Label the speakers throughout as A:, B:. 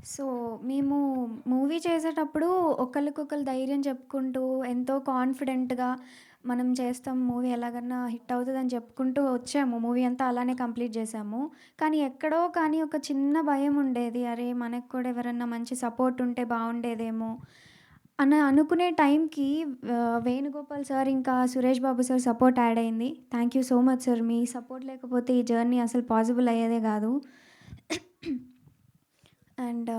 A: So, మేము movie చేసేటప్పుడు ఒకళ్ళకొకళ్ళు ధైర్యం చెప్పుకుంటూ, ఎంతో కాన్ఫిడెంట్‌గా మనం చేస్తాం మూవీ ఎలాగన్నా హిట్ అవుతదని చెప్పుకుంటూ వచ్చాము. మూవీ అంతా అలానే కంప్లీట్ చేశాము. కానీ ఎక్కడో కానీ ఒక చిన్న భయం ఉండేది. అరే! మనకు కూడా ఎవరన్నా మంచి సపోర్ట్ ఉంటే బావుండేదేమో అని అనుకునే టైంకి వేణుగోపాల్ సార్ ఇంకా Suresh Babu sir support add అయింది. Thank you so much sir. Me support లేకపోతే ఈ జర్నీ అసలు పాసిబుల్ అయ్యేదే కాదు. అండ్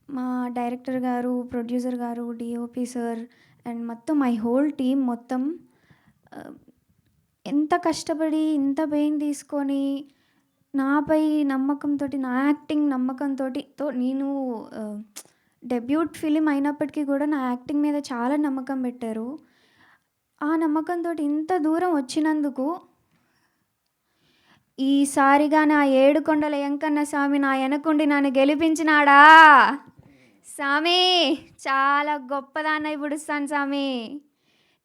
A: మా డైరెక్టర్ గారు, ప్రొడ్యూసర్ గారు, డీఓపీ సార్ అండ్ మొత్తం మై హోల్ టీమ్ మొత్తం ఆహ్, ఎంత కష్టపడి, ఇంత పెయిన్ తీసుకొని, నాపై నమ్మకంతోటి, నా యాక్టింగ్ నమ్మకంతోటి నేను ఆహ్, డెబ్యూట్ ఫిల్మ్ అయినప్పటికీ కూడా నా యాక్టింగ్ మీద చాలా నమ్మకం పెట్టారు. ఆ నమ్మకంతోటి ఇంత దూరం వచ్చినందుకు ఈసారిగా నా ఏడుకొండల ఎంకన్న స్వామి నా ఎనకుండి నన్ను గెలిపించినాడా! సామీ చాలా గొప్పదాన్నై పుడుస్తాను సామీ.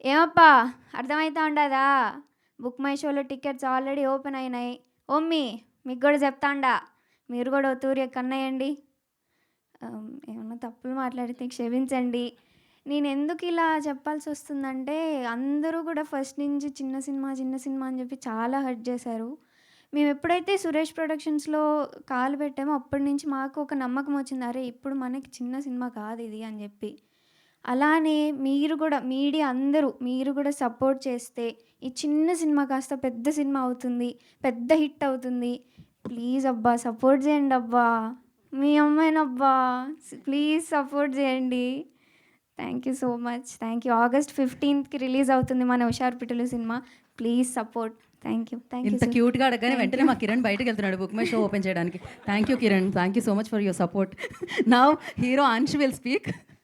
A: ఏమప్పా అర్థమైతా ఉండదా? బుక్ మై షోలో టికెట్స్ ఆల్రెడీ ఓపెన్ అయినాయి. ఓమ్మీ మీకు కూడా చెప్తాండా, మీరు కూడా ఓ తూరి కన్నేయండి. ఏమన్నా తప్పులు మాట్లాడితే క్షమించండి. నేను ఎందుకు ఇలా చెప్పాల్సి వస్తుందంటే, అందరూ కూడా ఫస్ట్ నుంచి చిన్న సినిమా, చిన్న సినిమా అని చెప్పి చాలా హర్ట్ చేశారు. మేము ఎప్పుడైతే సురేష్ ప్రొడక్షన్స్‌లో కాలు పెట్టామో అప్పటి నుంచి మాకు ఒక నమ్మకం వచ్చింది. అరే! ఇప్పుడు మనకి చిన్న సినిమా కాదు ఇది అని చెప్పి. అలానే మీరు కూడా మీడియా అందరూ మీరు కూడా సపోర్ట్ చేస్తే ఈ చిన్న సినిమా కాస్త పెద్ద సినిమా అవుతుంది. పెద్ద హిట్ అవుతుంది. ప్లీజ్ అబ్బా! సపోర్ట్ చేయండి అబ్బా! మీ అమ్మాయినబ్బా! ప్లీజ్ సపోర్ట్ చేయండి. Thank you so much. Thank you. August 15కి రిలీజ్ అవుతుంది మన 'హుషారు పిట్టలు' సినిమా. Please support. Thank you. Thank you
B: ఇంత
A: సార్.
B: క్యూట్‌గా అడగగానే
A: థ్యాంక్
B: వెంటనే
A: యూ.
B: మా కిరణ్ బయటకెళ్తున్నాడు బుక్ మై షో ఓపెన్ చేయడానికి. Thank you Kiran. Thank you so much for your support. Now hero Ansh will speak.